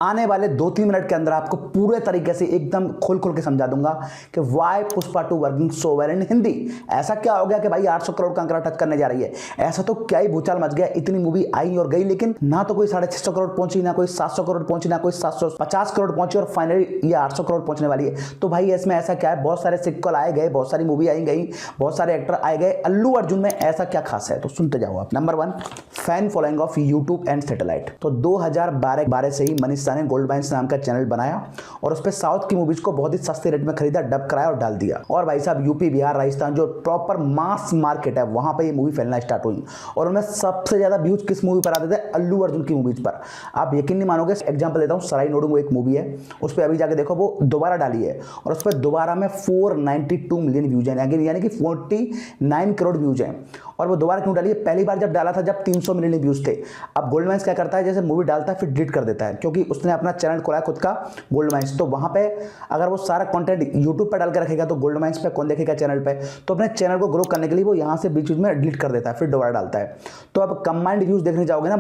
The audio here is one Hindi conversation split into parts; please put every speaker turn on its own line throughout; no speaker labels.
आने वाले 2-3 मिनट के अंदर आपको पूरे तरीके से एकदम खोल के समझा दूंगा कि why Pushpa 2 working so well in Hindi. ऐसा क्या हो गया कि भाई 800 करोड़ का अंकड़ा टच करने जा रही है। ऐसा तो क्या ही भूचाल मच गया, इतनी मूवी आई और गई, लेकिन ना तो कोई 650 करोड़ पहुंची, ना कोई 700 करोड़ पहुंची, ना कोई 750 करोड़ पहुंची और फाइनली ये 800 करोड़ पहुंचने वाली है। तो भाई इसमें ऐसा क्या है, बहुत सारे सिक्वल आए गए, बहुत सारी मूवी आई गई, बहुत सारे एक्टर आए गए, अल्लू अर्जुन में ऐसा क्या खास है, तो सुनते जाओ आप। Number 1, fan following of YouTube and satellite. तो 2012 से ही मनीष शाह ने गोल्ड माइंस नाम का चैनल बनाया और उस पर साउथ की मूवीज को बहुत ही सस्ते रेट में खरीदा, डब कराया और डाल दिया। और भाई साहब यूपी, बिहार, राजस्थान जो प्रॉपर मास मार्केट है वहां पे ये मूवी फैलना स्टार्ट हुई और उनमें सबसे ज्यादा व्यूज किस मूवी पर आते थे? अल्लू अर्जुन की मूवीज पर। आप यकीन नहीं मानोगे, एग्जांपल देता हूं, सराय नोडू वो एक मूवी है, उस पर अभी जाके देखो वो दोबारा डाली है और उस पर दोबारा में 492 मिलियन व्यूज हैं, यानी कि 49 करोड़ व्यूज हैं। और वो दोबारा क्यों डाली है? पहली बार जब डाला था जब 300 मिलियन व्यूज थे। अब गोल्ड माइंस क्या करता है, जैसे मूवी डालता है फिर डिलीट कर देता है, क्योंकि उसने अपना चैनल खोला है खुद का गोल्ड माइंस। तो वहां पे अगर वो सारा कंटेंट यूट्यूब पर डाल के रखेगा तो गोल्ड माइंस पे कौन देखेगा चैनल पे? तो अपने चैनल को ग्रो करने के लिए वो यहां से बीच में डिलीट कर देता है, फिर दोबारा डालता है। तो अब कंबाइंड व्यूज देखने जाओगे ना,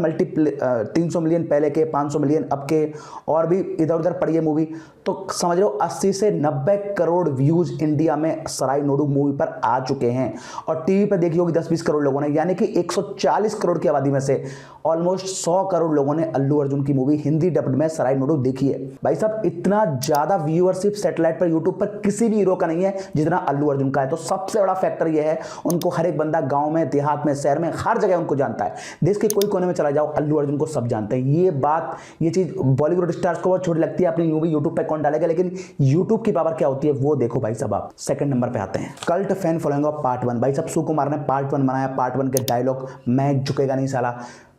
300 मिलियन पहले के, 500 मिलियन अब के, और भी इधर उधर पड़ी है मूवी, तो समझ लो 80 से 90 करोड़ व्यूज इंडिया में सराय नोडू मूवी पर आ चुके हैं। और टीवी पर देखी होगी 10-20 करोड़ लोगों ने, यानी कि 140 करोड़ की आबादी में से ऑलमोस्ट 100 करोड़ लोगों ने अल्लू अर्जुन की मूवी हिंदी डब्ड में सराय नोडू देखी है। भाई साहब इतना ज्यादा व्यूअरशिप सैटेलाइट पर, यूट्यूब पर किसी भी हीरो का नहीं है जितना अल्लू अर्जुन का है। तो सबसे बड़ा फैक्टर यह है, उनको हर एक बंदा गांव में, देहात में, शहर में, हर जगह उनको जानता है। देश के कोई कोने में चला जाओ, अल्लू अर्जुन को सब जानते हैं। ये बात, ये चीज बॉलीवुड स्टार्स को बहुत छोटी लगती है, अपनी मूवी यूट्यूब पर कौन डालेगा, लेकिन यूट्यूब की पावर क्या होती है वो देखो भाई साहब। आप सेकंड नंबर पे आते हैं, cult fan following of part 1। भाई साहब सुकुमार ने पार्ट 1 बनाया, पार्ट 1 के डायलॉग मैं झुकेगा नहीं साला,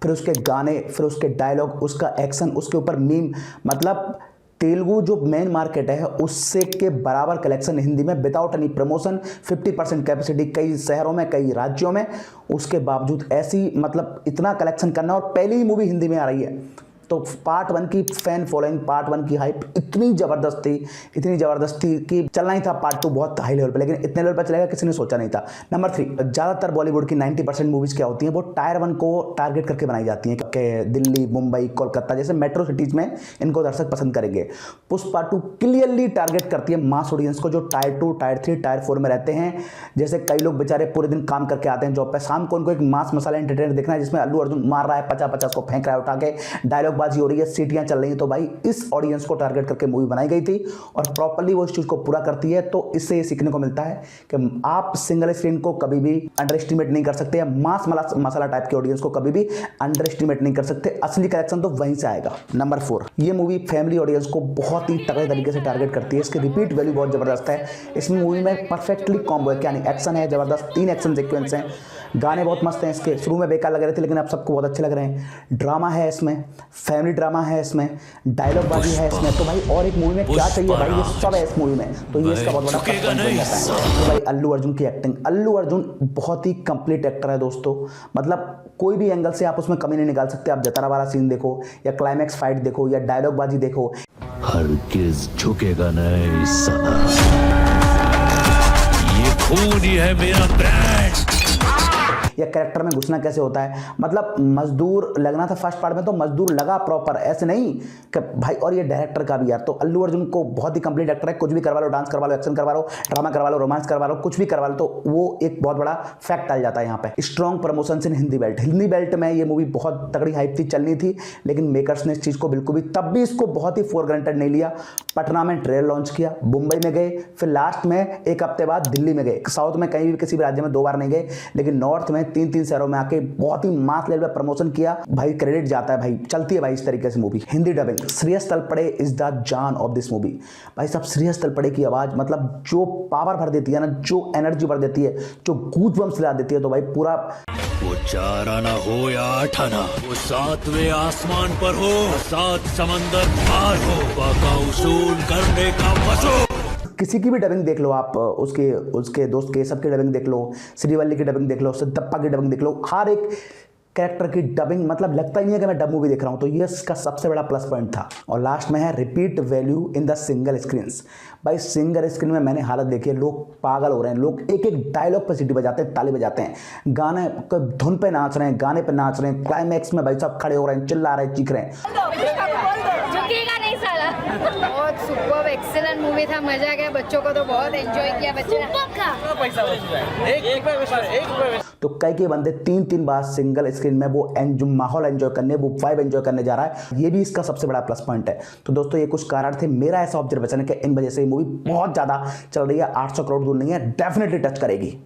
फिर उसके गाने, फिर उसके डायलॉग, उसका एक्शन, उसके ऊपर मीम, मतलब तेलुगु जो मेन मार्केट है उससे के बराबर कलेक्शन हिंदी में विदाउट एनी प्रमोशन, 50% कैपेसिटी कई शहरों में, कई राज्यों में, उसके बावजूद ऐसी मतलब इतना कलेक्शन करना और पहली ही मूवी हिंदी में आ रही है। तो पार्ट 1 की फैन फॉलोइंग, पार्ट 1 की हाइप इतनी जबरदस्त थी कि चलना ही था पार्ट 2 बहुत हाई लेवल पे, लेकिन इतने लेवल पर चलेगा किसी ने सोचा नहीं था। नंबर 3, ज्यादातर बॉलीवुड की 90% मूवीज क्या होती हैं, वो टायर 1 को टारगेट करके बनाई जाती हैं कि दिल्ली, मुंबई, कोलकाता जैसे मेट्रो सिटीज में इनको दर्शक पसंद करेंगे। पुष्पा 2 क्लियरली टारगेट करती है मास ऑडियंस को, जो टायर 2, टायर 3, टायर 4 में रहते हैं। जैसे कई लोग बेचारे पूरे दिन काम करके आते हैं जॉब पे, शाम को उनको एक मास मसाला एंटरटेनर देखना है जिसमें अल्लू अर्जुन मार रहा है, 50-50 को फेंक रहा है उठा के, डायलॉग बाजी हो रही है, सीटियां चल रही हैं। तो भाई इस ऑडियंस को टारगेट करके मूवी बनाई गई थी और प्रॉपर्ली वो इस चीज को पूरा करती है। तो इससे ये सीखने को मिलता है कि आप सिंगल स्क्रीन को कभी भी अंडर एस्टिमेट नहीं कर सकते, या मास मसाला टाइप के ऑडियंस को कभी भी अंडर एस्टिमेट नहीं कर सकते। असली कलेक्शन तो वहीं से आएगा। नंबर 4, ये मूवी फैमिली ऑडियंस को बहुत ही तगड़े तरीके से टारगेट करती है। इसकी रिपीट वैल्यू बहुत जबरदस्त है। इस मूवी में परफेक्टली कॉम्बो है, यानी एक्शन है जबरदस्त, 3 एक्शन सीक्वेंस हैं, गाने बहुत मस्त हैं। इसके शुरू में बेकार लग रहे थे लेकिन अब सबको बहुत अच्छे लग रहे हैं। ड्रामा है इसमें, फैमिली ड्रामा है इसमें, डायलॉग बाजी है इसमें। तो भाई और एक मूवी में क्या चाहिए भाई, ये सब है इस मूवी में। तो ये इसका बहुत बड़ा प्लस पॉइंट बन जाता है। तो भाई अल्लू अर्जुन की एक्टिंग, अल्लू अर्जुन बहुत ही कंप्लीट एक्टर है दोस्तों, मतलब कोई भी एंगल से आप उसमें कमी नहीं निकाल सकते। आप जतारा वाला सीन देखो, या क्लाइमैक्स फाइट देखो, या डायलॉग बाजी देखो,
हरगिज झुकेगा नहीं साला, ये खून ही है मेरा ब्रांड।
या कैरेक्टर में घुसना कैसे होता है, मतलब मजदूर लगना था फर्स्ट पार्ट में तो मजदूर लगा प्रॉपर, ऐसे नहीं कि भाई। और ये डायरेक्टर का भी यार, तो अल्लू अर्जुन को बहुत ही कंप्लीट एक्टर है, कुछ भी करवा लो, डांस करवा लो, एक्शन करवा लो, ड्रामा करवा लो, रोमांस करवा लो, कुछ भी करवा लो, तो वो एक बहुत बड़ा फैक्ट आ जाता है यहाँ पे। स्ट्रॉन्ग प्रमोशन इन हिंदी बेल्ट, हिंदी बेल्ट में ये मूवी बहुत तगड़ी हाइप थी, चलनी थी, लेकिन मेकर्स ने इस चीज को बिल्कुल भी, तब भी इसको बहुत ही फॉर ग्रांटेड नहीं लिया। पटना में ट्रेलर लॉन्च किया, मुंबई में गए, फिर लास्ट में एक हफ्ते बाद दिल्ली में गए। साउथ में कहीं भी किसी भी राज्य में 2 बार नहीं गए, लेकिन नॉर्थ में 3-3 शहरों में आके बहुत ही मास लेवल पे प्रमोशन किया। भाई क्रेडिट जाता है भाई, चलती है भाई इस तरीके से movie. Hindi dubbing, Shreyas Talpade is the जान ऑफ दिस मूवी। भाई साहब श्रेयस तलपड़े की आवाज मतलब जो पावर भर देती है ना, जो एनर्जी भर देती है, जो गूजबम्स ला देती है, तो भाई पूरा
वो 4 आना हो या 8 आना, वो 7वें आसमान पर हो, 7 समंदर पार हो, बाका उसूल करने का मसो।
किसी की भी डबिंग देख लो आप, उसके दोस्त के सबकी डबिंग देख लो, श्रीवल्ली की डबिंग देख लो, सिद्धप्पा की डबिंग देख लो, हर एक कैरेक्टर की डबिंग मतलब लगता ही नहीं है कि मैं डब मूवी देख रहा हूं। तो ये इसका सबसे बड़ा प्लस पॉइंट था। और लास्ट में है repeat value in the single screen. भाई सिंगल स्क्रीन में मैंने हालत देखी है, लोग पागल हो रहे हैं, लोग एक एक डायलॉग पर सीटी बजाते हैं, ताली बजाते हैं, गाने धुन पे नाच रहे हैं, गाने पे नाच रहे हैं, क्लाइमैक्स में भाई साहब खड़े हो रहे हैं, चिल्ला रहे हैं, चीख रहे हैं।
एक्सीलेंट मूवी था, मजा आ गया, बच्चों को तो बहुत एंजॉय किया, बच्चे
तो कई बंदे 3-3 बार सिंगल स्क्रीन में वो माहौल एंजॉय करने, वो वाइब एंजॉय करने जा रहा है। ये भी इसका सबसे बड़ा प्लस पॉइंट है। तो दोस्तों ये कुछ कारण थे, मेरा ऐसा ऑब्जर्वेशन है कि इन वजह से ये मूवी बहुत ज्यादा चल रही है, 800 करोड़ दूर नहीं है, डेफिनेटली टच करेगी।